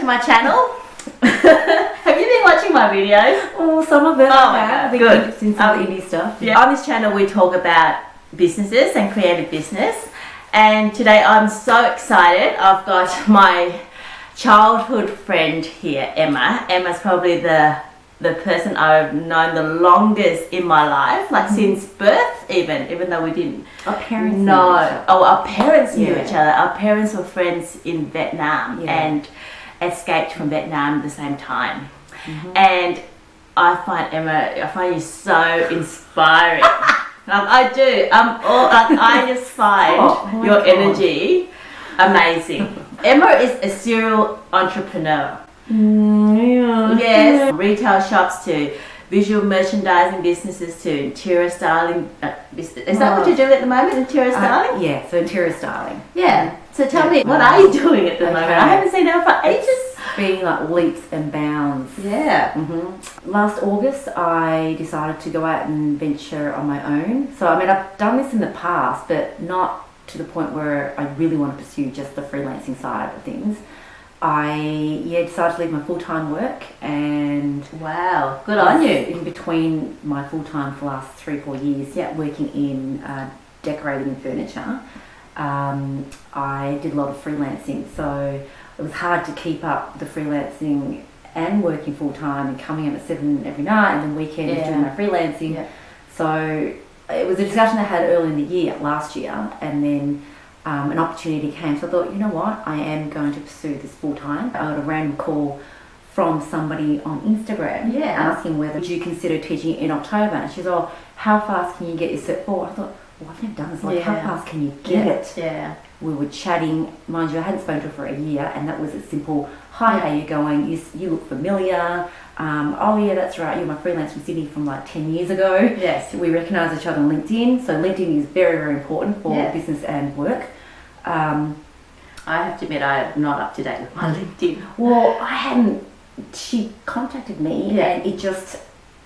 to my channel. Have you been watching my videos? Oh, some of them. Oh my God, I think good. I've seen some indie stuff. Yeah. On this channel we talk about businesses and creative business, and today I'm so excited. I've got my childhood friend here, Emma. Emma's probably the person I've known the longest in my life, like since birth, even though we didn't. Our parents our parents knew each other. Our parents were friends in Vietnam and escaped from Vietnam at the same time. And I find you so inspiring. I do. I just find your energy amazing. Emma is a serial entrepreneur. Yes, retail shops to visual merchandising businesses to interior styling business. Is that what you're doing at the moment, interior styling? Yeah, so interior styling. Yeah. So tell me, what are you doing at the moment? I haven't seen her for ages. Being like leaps and bounds. Yeah. Last August, I decided to go out and venture on my own. So I mean, I've done this in the past, but not to the point where I really want to pursue just the freelancing side of things. I decided to leave my full-time work, and wow, good on you. In between my full-time for the last 3-4 years, working in decorating and furniture, I did a lot of freelancing. So it was hard to keep up the freelancing and working full-time and coming in at 7 every night and then weekends doing my freelancing. So it was a discussion I had early in the year, last year, and then an opportunity came. So I thought, you know what, I am going to pursue this full-time. I got a random call from somebody on Instagram asking whether would you consider teaching in October. And she's, oh, how fast can you get your Cert 4? I thought, well, I've never done this. Like, how fast can you get it? Yeah. We were chatting. Mind you, I hadn't spoken to her for a year, and that was a simple, hi, how you going? You look familiar. Oh yeah, that's right. You're my freelance from Sydney from like 10 years ago. Yes. We recognise each other on LinkedIn. So LinkedIn is very, very important for business and work. I have to admit, I'm not up to date with my LinkedIn. Well, I hadn't. She contacted me, and it just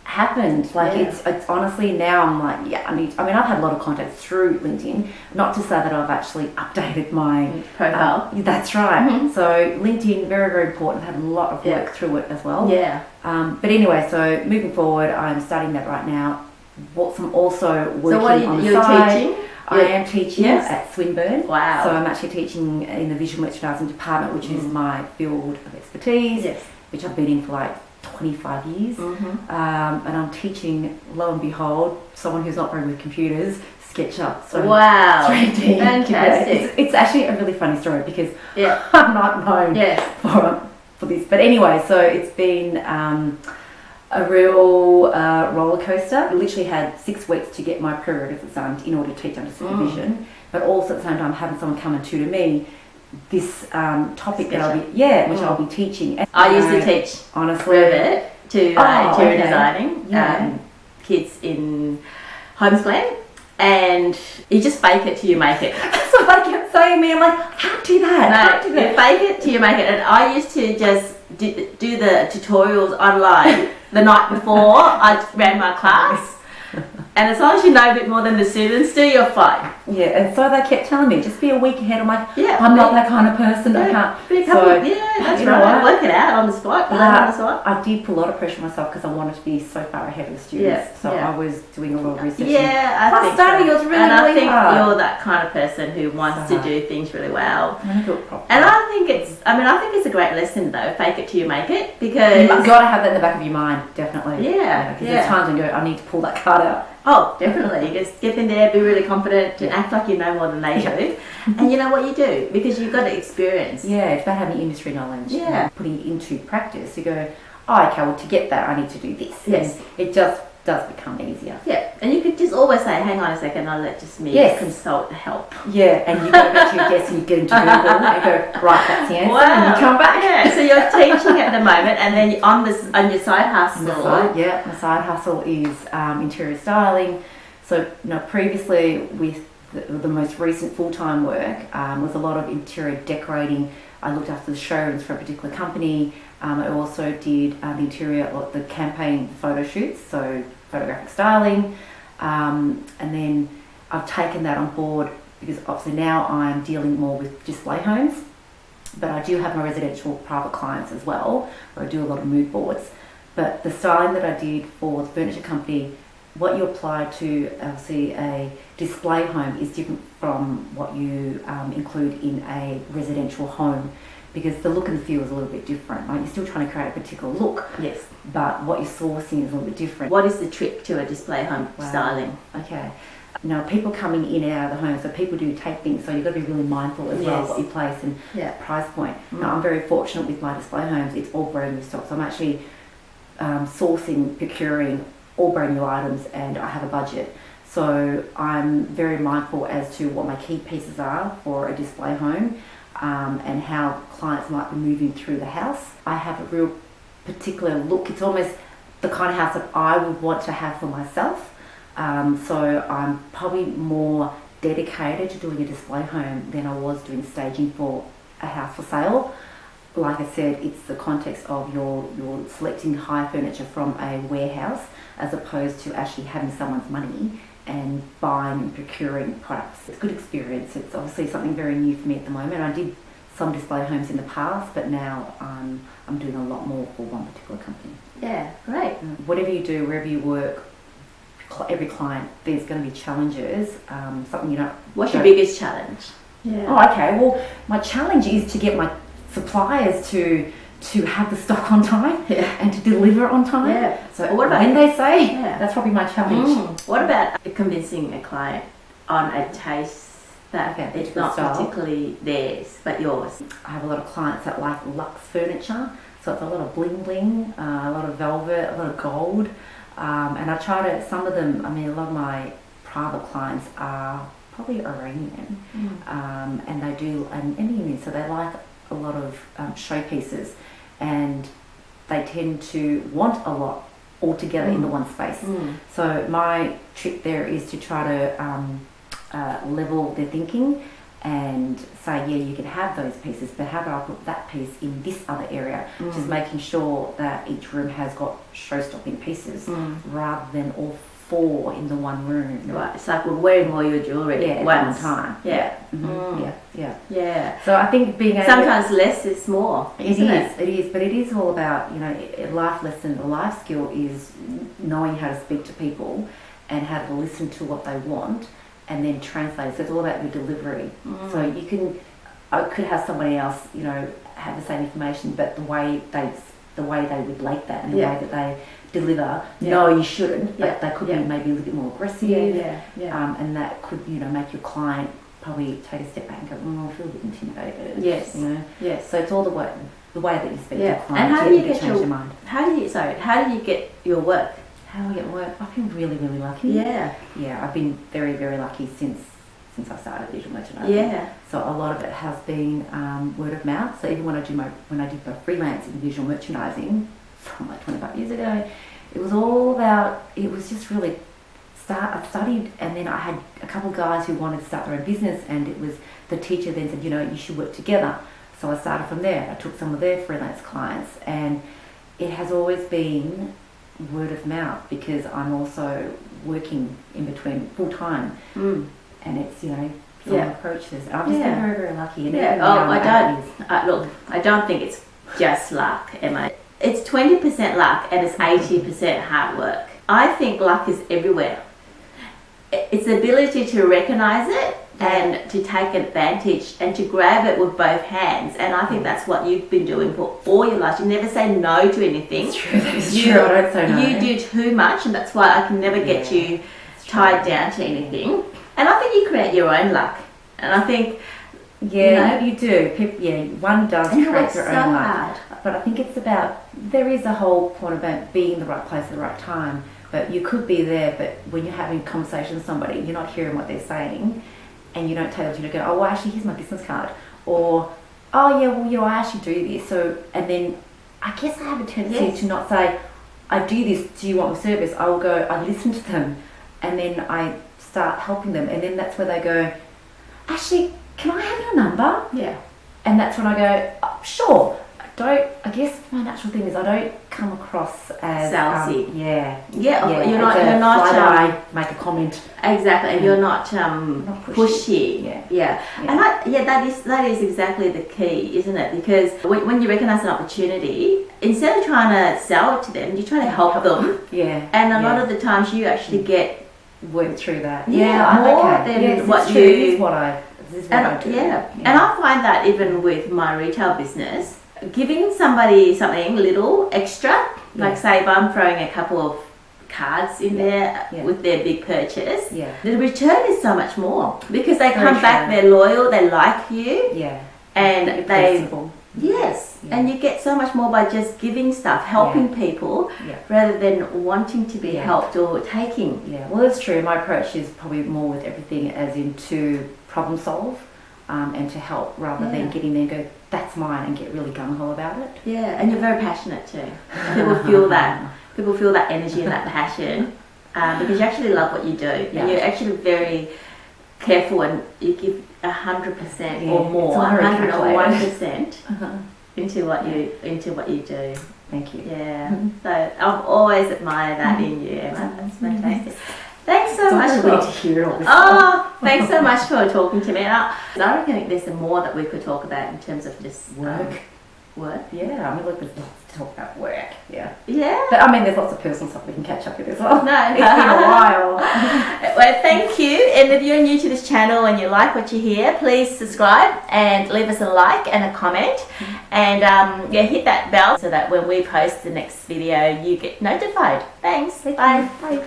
happened. Like it's honestly now I'm like, I've had a lot of contacts through LinkedIn. Not to say that I've actually updated my profile. That's right. So LinkedIn, very, very important. I've had a lot of work through it as well. But anyway, so moving forward, I'm studying that right now. I'm also working on the side. Teaching? I am teaching at Swinburne. Wow. So I'm actually teaching in the visual merchandising department, which is my field of expertise, which I've been in for like 25 years. And I'm teaching, lo and behold, someone who's not very good with computers, SketchUp. So wow. 3D. Fantastic. It's actually a really funny story because I'm not known for this. But anyway, so it's been a real roller coaster. I literally had 6 weeks to get my prerequisite exam in order to teach under supervision, but also at the same time having someone come and tutor me this topic that I'll be teaching. I used to teach honestly Revit to interior designing kids in homeschooling, and you just fake it till you make it. That's what they kept saying to me. I'm like, I can't do that. You fake it till you make it. And I used to just do the tutorials online the night before I ran my class. And as long as you know a bit more than the students do, you're fine. Yeah, and so they kept telling me, just be a week ahead. I'm like, I'm not that kind of person. I can't. That's right. Work it out on the spot. I did put a lot of pressure on myself because I wanted to be so far ahead of the students. I was doing a lot of research. I think studying was really, and I really think hard. you're that kind of person who wants to do things really well. And I do it properly. And I think it's a great lesson though. Fake it till you make it, because you've got to have that in the back of your mind, definitely. Because there's times when you go, I need to pull that card out. Oh, definitely. You just get in there, be really confident, and act like you know more than they do. And you know what you do, because you've got experience. Yeah, it's about having industry knowledge. And putting it into practice. You go, oh, okay, well, to get that, I need to do this. Yes. And it just does become easier. Yeah, and you could just always say, hang on a second, I'll let just me consult help. Yeah, and you go back to your desk and you get into Google and go, right, that's the answer, and you come back. Yeah, so you're teaching at the moment, and then on your side hustle. My side hustle is interior styling. So previously with the most recent full-time work was a lot of interior decorating. I looked after the showrooms for a particular company. I also did the campaign photo shoots, so photographic styling, and then I've taken that on board because obviously now I'm dealing more with display homes. But I do have my residential private clients as well, where I do a lot of mood boards. But the styling that I did for the furniture company, what you apply to obviously a display home is different from what you include in a residential home, because the look and feel is a little bit different. Like, you're still trying to create a particular look, Yes. but what you're sourcing is a little bit different. What is the trick to a display home styling? Okay. Now, people coming in and out of the home, so people do take things, so you've got to be really mindful as well Yes. what you place and price point. Mm. Now, I'm very fortunate with my display homes, it's all brand new stock, so I'm actually sourcing, procuring all brand new items, and I have a budget. So I'm very mindful as to what my key pieces are for a display home, and how clients might be moving through the house. I have a real particular look. It's almost the kind of house that I would want to have for myself. So I'm probably more dedicated to doing a display home than I was doing staging for a house for sale. Like I said, it's the context of you're selecting hire furniture from a warehouse as opposed to actually having someone's money and buying and procuring products. It's a good experience. It's obviously something very new for me at the moment. I did some display homes in the past, but now I'm doing a lot more for one particular company. Yeah, great. Whatever you do, wherever you work, every client, there's going to be challenges. Something you don't. What's your biggest challenge? Yeah. Oh, okay. Well, my challenge is to get my suppliers to have the stock on time and to deliver on time. Yeah. So what about when they say, that's probably my challenge. What about convincing a client on a taste that it's not particularly theirs, but yours? I have a lot of clients that like luxe furniture, so it's a lot of bling bling, a lot of velvet, a lot of gold, and I try to, some of them, I mean, a lot of my private clients are probably Iranian, and they do, and Indian, so they like a lot of showpieces, and they tend to want a lot all together in the one space. So my trick there is to try to level their thinking and say, yeah, you can have those pieces, but how do I put that piece in this other area? Just making sure that each room has got show-stopping pieces rather than all four in the one room. Right, it's like we're wearing all your jewellery at one time. Yeah. So I think being able sometimes less is more. It is, but it is all about, you know, a life lesson, a life skill is knowing how to speak to people and how to listen to what they want and then translate. So it's all about your delivery. So I could have somebody else, you know, have the same information, but the way they relate that and the way that they deliver, no, you shouldn't, but they could be maybe a little bit more aggressive, and that could, you know, make your client probably take a step back and go, I feel a bit intimidated. Yes. You know? Yes. So it's all the way that you speak to your client. And how do you get change your mind? How do you get your work? How do I get work? I've been really, really lucky. Yeah, I've been very, very lucky since I started visual merchandising. Yeah. So a lot of it has been word of mouth. So even when I did my freelancing visual merchandising from like 25 years ago, it was all about, it was just really I studied, and then I had a couple of guys who wanted to start their own business, and it was the teacher then said, you know, you should work together. So I started from there. I took some of their freelance clients, and it has always been word of mouth because I'm also working in between full time, and it's, you know, someone approaches. I've just been very, very lucky. And I don't think it's just luck, Emma. It's 20% luck and it's 80% hard work. I think luck is everywhere. It's the ability to recognize it and to take advantage and to grab it with both hands. And I think that's what you've been doing for all your life. You never say no to anything. It's true. That is true. I don't say no. You do too much, and that's why I can never get you tied down to anything. And I think you create your own luck. And I think, you do. One does create their own luck. But I think it's about, there is a whole point about being in the right place at the right time. But you could be there, but when you're having a conversation with somebody, you're not hearing what they're saying, and you don't take the opportunity to go, oh, well, actually, here's my business card. Or, oh, yeah, well, you know, I actually do this. So, and then I guess I have a tendency to not say, I do this, do you want my service? I will go, I listen to them, and then I start helping them. And then that's where they go, actually, can I have your number? Yeah. And that's when I go, oh, sure. I guess my natural thing is I don't come across as salesy. Yeah, You're not make a comment. Exactly, and you're not Not pushy. Yeah. And that is exactly the key, isn't it? Because when you recognise an opportunity, instead of trying to sell it to them, you try to help them. Yeah. And a lot of the times you actually get work through that. More than what you. This is what I do. And I find that even with my retail business, giving somebody something little extra, like say if I'm throwing a couple of cards in there with their big purchase, the return is so much more because they come back, they're loyal, they like you, and and you get so much more by just giving stuff, helping people, rather than wanting to be helped or taking. Well, that's true. My approach is probably more with everything as in to problem solve and to help rather than getting there and go, that's mine, and get really gung-ho about it. And you're very passionate too. People feel that. People feel that energy and that passion because you actually love what you do. And you're actually very careful and you give 100% or more, 101% into what you do. Thank you. So I've always admired that in you, Emma. That's fantastic. Thanks so much for to hear all this. Thanks so much for talking to me. I reckon there's some more that we could talk about in terms of just work. Yeah, I mean, look, there's lots to talk about work. Yeah. But I mean, there's lots of personal stuff we can catch up with as well. No, it's been a while. Well, thank you. And if you're new to this channel and you like what you hear, please subscribe and leave us a like and a comment. And hit that bell so that when we post the next video, you get notified. Thanks. Bye. Bye.